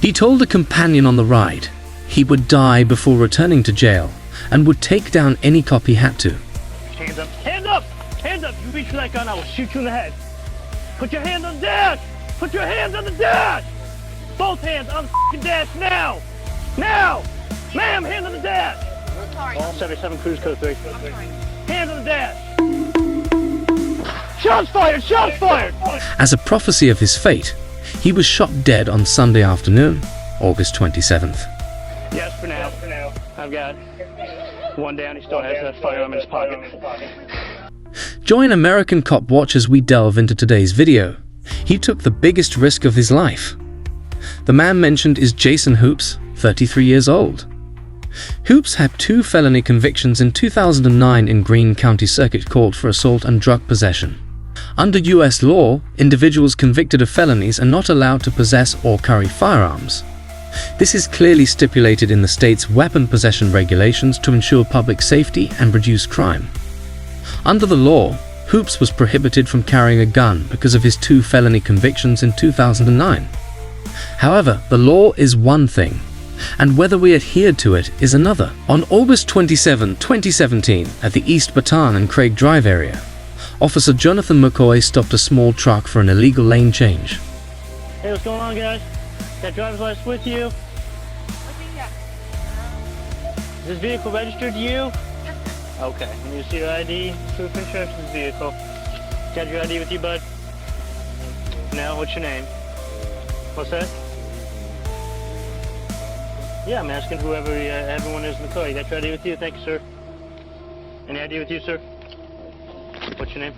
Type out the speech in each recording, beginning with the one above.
He told a companion on the ride he would die before returning to jail and would take down any cop he had to. Hands up! Hands up! Hands up! You reach for that gun, I will shoot you in the head. Put your hands on the dash! Put your hands on the dash! Both hands on the f***ing dash now! Now! Ma'am, hands on the dash! All 77 cruise code 3. Hands on the dash! Shots fired! Shots fired! As a prophecy of his fate, he was shot dead on Sunday afternoon, August 27th. Yes, for now. I've got one down. He still has that firearm in his pocket. Join American Cop Watch as we delve into today's video. He took the biggest risk of his life. The man mentioned is Jason Hoops, 33 years old. Hoops had 2 felony convictions in 2009 in Greene County Circuit Court for assault and drug possession. Under U.S. law, individuals convicted of felonies are not allowed to possess or carry firearms. This is clearly stipulated in the state's weapon possession regulations to ensure public safety and reduce crime. Under the law, Hoops was prohibited from carrying a gun because of his 2 felony convictions in 2009. However, the law is one thing, and whether we adhere to it is another. On August 27, 2017, at the East Baton and Craig Drive area, Officer Jonathan McCoy stopped a small truck for an illegal lane change. Hey, what's going on, guys? Got driver's license with you? Is this vehicle registered to you? Okay. Let me see your ID, proof of insurance of the vehicle. Got your ID with you, bud? Now, what's your name? What's that? Yeah, I'm asking whoever everyone is in the car. You got your ID with you? Thank you, sir. Any ID with you, sir? What's your name?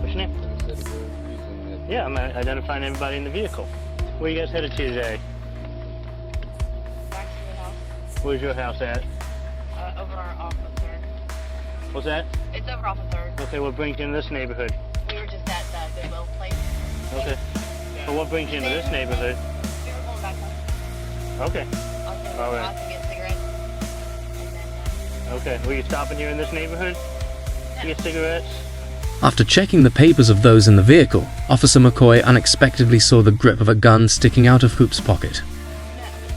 What's your name? Yeah, I'm identifying everybody in the vehicle. Where you guys headed to today? Back to your house. Where's your house at? Over off of 3rd. What's that? It's over off of 3rd. Okay, what brings you in this neighborhood? We were just at the Goodwill place. Okay. Well, what brings you into this neighborhood? We were going back home. Okay. I was going to All the right. house and get cigarettes. And then, Okay. Were you stopping here in this neighborhood to get cigarettes? After checking the papers of those in the vehicle, Officer McCoy unexpectedly saw the grip of a gun sticking out of Hoop's pocket.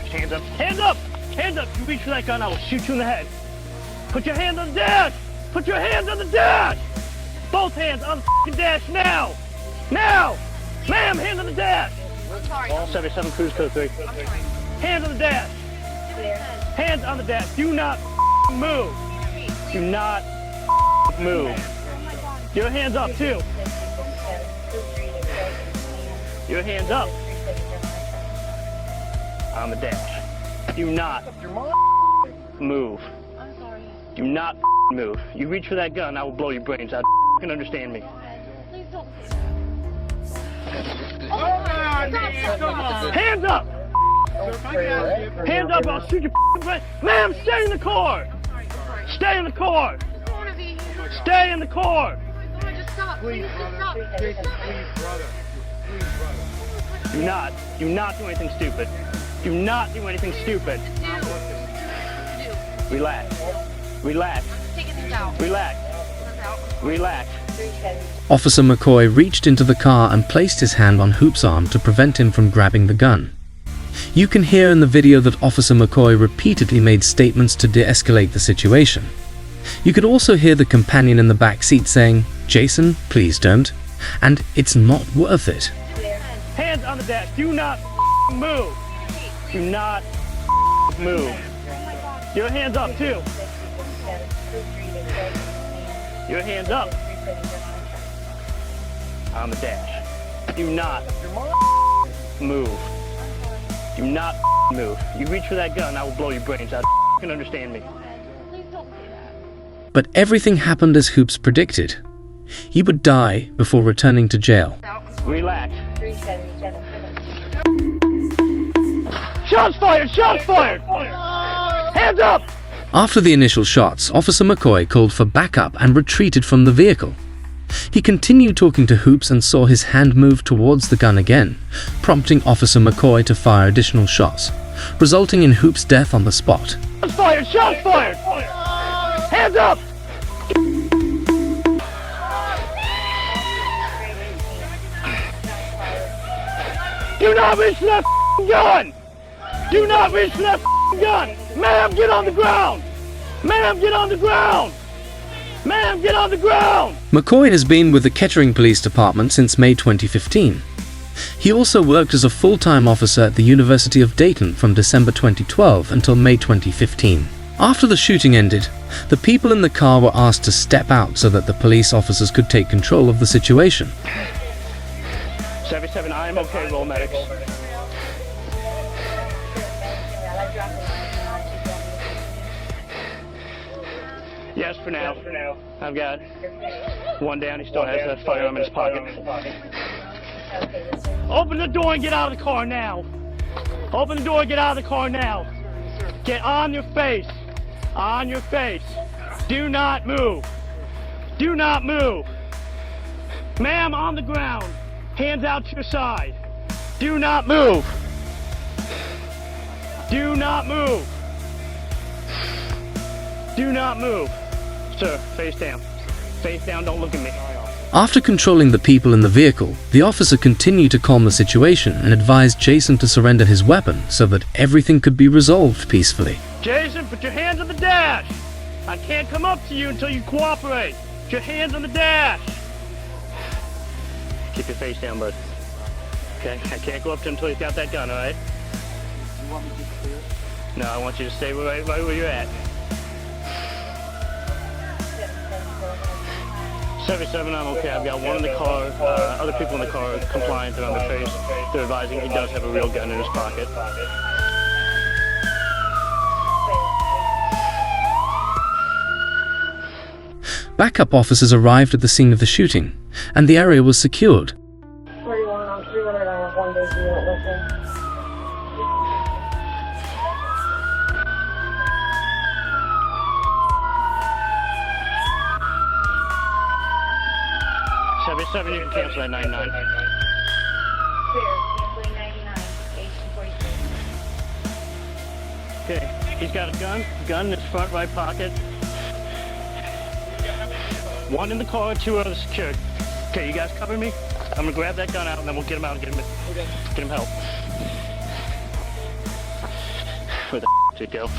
Hands up! Hands up! Hands up! You reach for that gun, I will shoot you in the head. Put your hands on the dash! Put your hands on the dash! Both hands on the f***ing dash now! Now! Ma'am, hands on the dash! I'm sorry. All 77 cruise code 3. I'm sorry. Hands on the dash! Hands on the dash! Do not move! Do not move! Your hands up too! Your hands up! On the dash. Do not move. I'm sorry. Do not move. You reach for that gun, I will blow your brains out. You can understand me. Please don't do that. Come on! Hands up! Hands up, I'll shoot your brains. Ma'am, stay in the car! Stay in the car! Stay in the car! Just stop. Please just stop. Do not do anything stupid. Do not do anything stupid. Relax. Relax. Taking these out. Relax. Relax. Officer McCoy reached into the car and placed his hand on Hoop's arm to prevent him from grabbing the gun. You can hear in the video that Officer McCoy repeatedly made statements to de-escalate the situation. You could also hear the companion in the back seat saying, "Jason, please don't," and "It's not worth it." Hands on the dash. Do not move. Do not move. Your hands up too. Your hands up. On the dash. Do not move. Do not move. You reach for that gun, I will blow your brains out. You can understand me. Please don't do that. But everything happened as Hoops predicted. He would die before returning to jail. Relax. Shots fired! Shots fired! Hands up! After the initial shots, Officer McCoy called for backup and retreated from the vehicle. He continued talking to Hoops and saw his hand move towards the gun again, prompting Officer McCoy to fire additional shots, resulting in Hoops' death on the spot. Shots fired! Shots fired! Hands up! Do not reach for that gun! Do not reach for that gun! Ma'am, get on the ground! Ma'am, get on the ground! Ma'am, get on the ground! McCoy has been with the Kettering Police Department since May 2015. He also worked as a full-time officer at the University of Dayton from December 2012 until May 2015. After the shooting ended, the people in the car were asked to step out so that the police officers could take control of the situation. 77, I am okay, roll medics. Yes, for now. I've got one down. He still has a firearm in his pocket. Open the door and get out of the car now. Open the door and get out of the car now. Get on your face. On your face. Do not move. Do not move. Ma'am, on the ground. Hands out to your side. Do not move. Do not move. Do not move. Sir, face down. Face down, don't look at me. After controlling the people in the vehicle, the officer continued to calm the situation and advised Jason to surrender his weapon so that everything could be resolved peacefully. Jason, put your hands on the dash. I can't come up to you until you cooperate. Put your hands on the dash. Keep your face down, bud. Okay, I can't go up to him until he's got that gun, all right? You want me to just clear? No, I want you to stay right where you're at. 77, I'm okay. I've got one in the car. Other people in the car are compliant. They're on their face. They're advising he does have a real gun in his pocket. Backup officers arrived at the scene of the shooting, and the area was secured. 31 on 300 on a 1-day unit listing. Seven, you can cancel that 99. Clear, canceling 99, 1846. Okay, he's got a gun in his front right pocket. One in the car, two others secured. Okay, you guys cover me? I'm gonna grab that gun out and then we'll get him out and get him help. Where the did it go?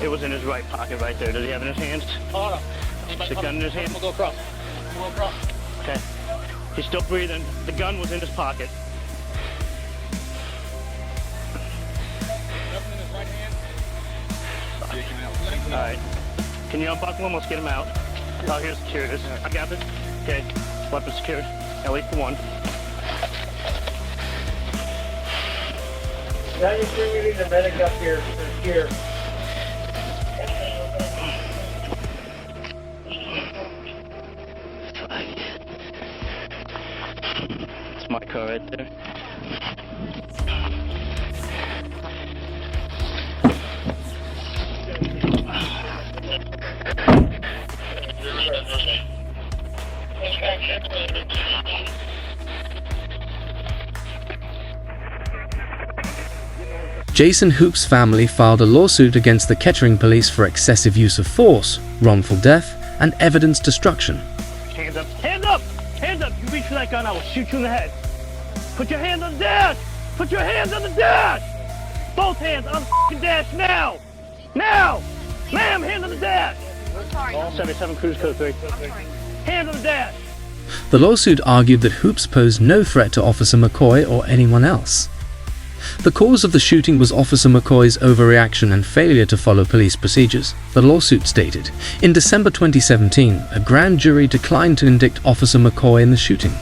It was in his right pocket right there. Does he have it in his hands? Oh, no. The gun in his hand? I'm gonna go across. Okay. He's still breathing. The gun was in his pocket. Nothing in his right hand. Alright. Can you unbuckle him? Let's get him out. Oh, here's secured. I got it. Okay. Weapon secured. At least one. 93, we need a medic up here. Here. It's my car right there. Jason Hoop's family filed a lawsuit against the Kettering police for excessive use of force, wrongful death, and evidence destruction. Hands up. Hands up! Hands up! You reach for that gun, I will shoot you in the head. Put your hands on the dash! Put your hands on the dash! Both hands on the f***ing dash now! Now! Ma'am, hands on the dash! Sorry. 77 Cruise Code 3. Hands on the dash! The lawsuit argued that Hoops posed no threat to Officer McCoy or anyone else. The cause of the shooting was Officer McCoy's overreaction and failure to follow police procedures, the lawsuit stated. In December 2017, a grand jury declined to indict Officer McCoy in the shooting.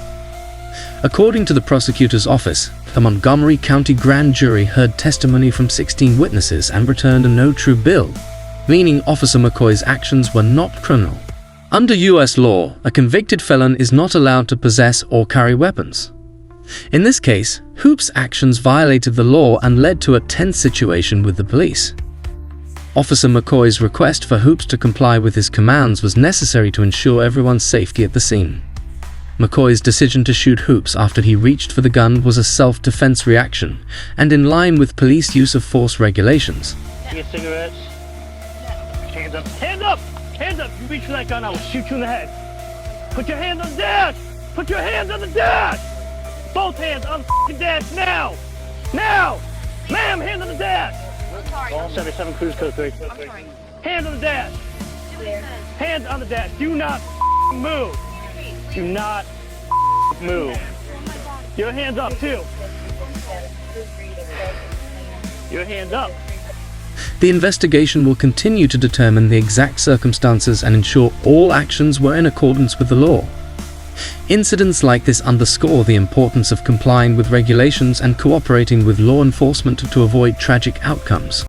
According to the prosecutor's office, the Montgomery County grand jury heard testimony from 16 witnesses and returned a no true bill, meaning Officer McCoy's actions were not criminal. Under U.S. law, a convicted felon is not allowed to possess or carry weapons. In this case, Hoop's actions violated the law and led to a tense situation with the police. Officer McCoy's request for Hoops to comply with his commands was necessary to ensure everyone's safety at the scene. McCoy's decision to shoot Hoops after he reached for the gun was a self-defense reaction and in line with police use of force regulations. Get cigarettes. Hands up. Hands up! Hands up! You reach for that gun, I will shoot you in the head. Put your hands on the dash! Put your hands on the dash! Both hands on the dash now! Now! Ma'am, hand on the dash! I'm sorry. All 77 cruise code 3. I'm sorry. Hand on the dash! Do what he says. Hands on the dash. Do not move. Do not move. Your hands up too. Your hands up. The investigation will continue to determine the exact circumstances and ensure all actions were in accordance with the law. Incidents like this underscore the importance of complying with regulations and cooperating with law enforcement to avoid tragic outcomes.